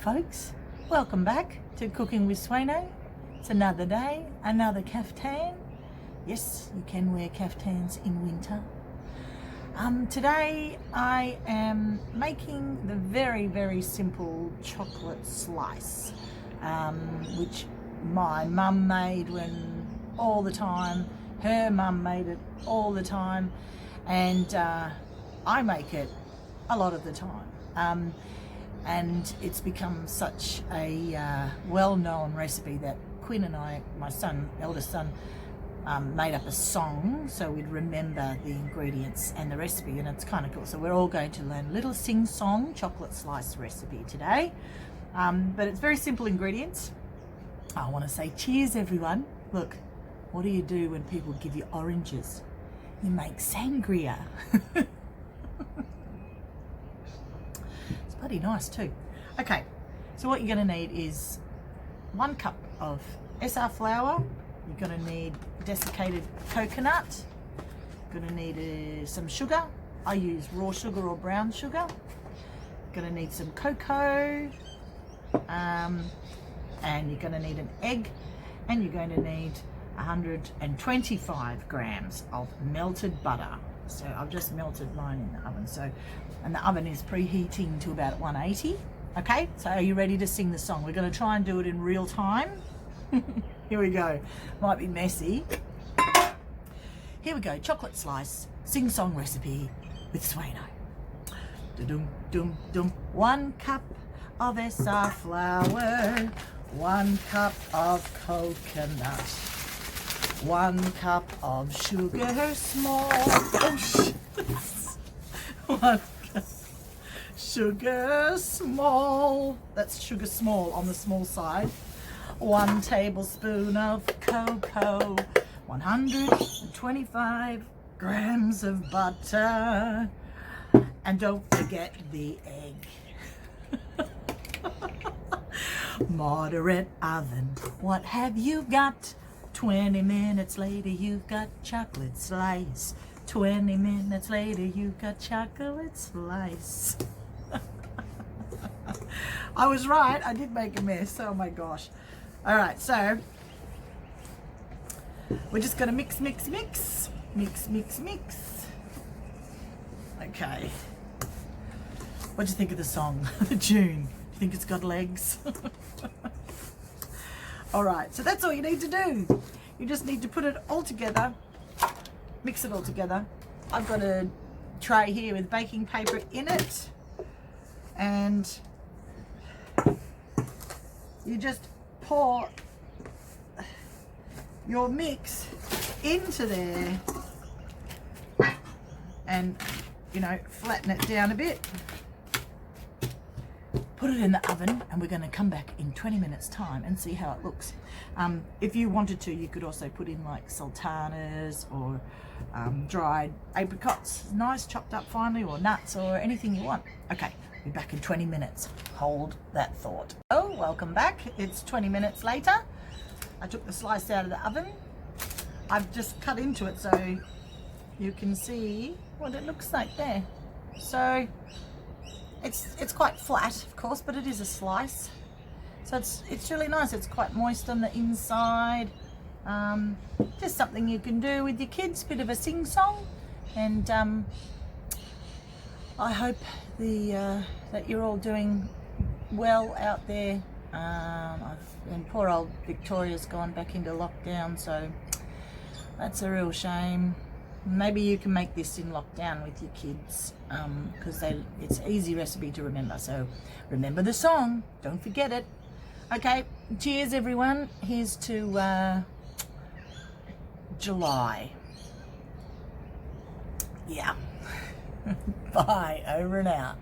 folks, welcome back to Cooking with Swaino. It's another day, another caftan. Yes, you can wear caftans in winter. Today I am making the very simple chocolate slice, which my mum made all the time. Her mum made it all the time, and I make it a lot of the time. And it's become such a well-known recipe that Quinn and I, my son, eldest son, made up a song so we'd remember the ingredients and the recipe, and it's kind of cool. So we're all going to learn a little sing-song chocolate slice recipe today, but it's very simple ingredients. I want to say cheers, everyone. Look, what do you do when people give you oranges? You make sangria. Bloody nice too. Okay, so what you're going to need is 1 cup of SR flour. You're going to need desiccated coconut. You're going to need some sugar. I use raw sugar or brown sugar. You're going to need some cocoa, and you're going to need an egg, and you're going to need 125 grams of melted butter. So I've just melted mine in the oven. And the oven is preheating to about 180. Okay, so are you ready to sing the song? We're going to try and do it in real time. Here we go. Might be messy. Here we go. Chocolate slice sing-song recipe with Swaino. Da-dum, dum, dum. 1 cup of SR flour. 1 cup of coconut. 1 cup of sugar small. Oh, 1 cup sugar small. That's sugar small on the small side. 1 tablespoon of cocoa. 125 grams of butter. And don't forget the egg. Moderate oven. What have you got? 20 minutes later, you've got chocolate slice. 20 minutes later, you've got chocolate slice. I was right. I did make a mess. Oh my gosh. All right, so we're just going to mix. Okay. What do you think of the song, the tune? Do you think it's got legs? All right, so that's all you need to do. You just need to put it all together, mix it all together. I've got a tray here with baking paper in it, and you just pour your mix into there and, flatten it down a bit. Put it in the oven, and we're going to come back in 20 minutes time and see how it looks. If you wanted to, you could also put in like sultanas or dried apricots, nice, chopped up finely, or nuts, or anything you want. Okay, be back in 20 minutes. Hold that thought. Oh, welcome back. It's 20 minutes later. I took the slice out of the oven. I've just cut into it so you can see what it looks like there. So it's quite flat, of course, but it is a slice. So it's really nice. It's quite moist on the inside. Just something you can do with your kids, bit of a sing-song. And I hope that you're all doing well out there. And poor old Victoria's gone back into lockdown, so that's a real shame. Maybe you can make this in lockdown with your kids, because it's an easy recipe to remember. So remember the song, don't forget it. Okay, cheers everyone. Here's to July. Yeah. Bye, over and out.